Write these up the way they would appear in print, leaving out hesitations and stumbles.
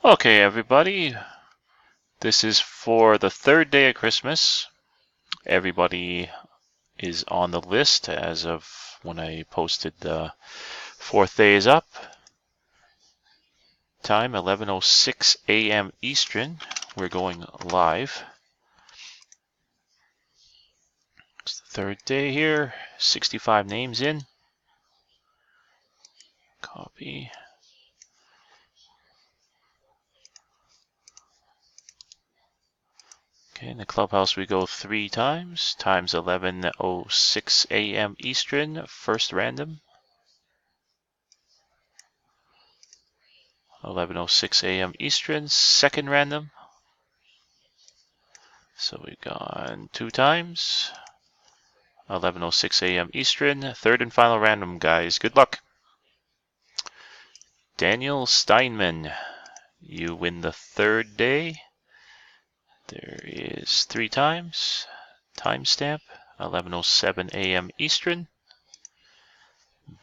Okay, everybody, this is for the third day of Christmas. Everybody is on the list as of when I posted the fourth day is up. Time 11:06 a.m. Eastern. We're going live. It's the third day here. 65 names in. Copy. Okay, in the clubhouse we go 3 times. Time's 11:06 a.m. Eastern. First random. 11:06 a.m. Eastern. Second random. So we've gone 2 times. 11:06 a.m. Eastern. Third and final random, guys. Good luck. Daniel Steinman, you win the third day. There is 3 times. Timestamp 11:07 a.m. Eastern.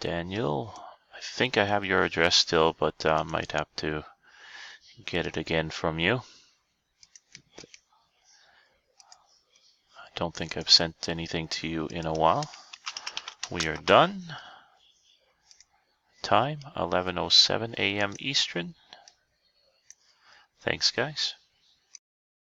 Daniel, I think I have your address still, but I might have to get it again from you. I don't think I've sent anything to you in a while. We are done. Time 11:07 a.m. Eastern. Thanks, guys.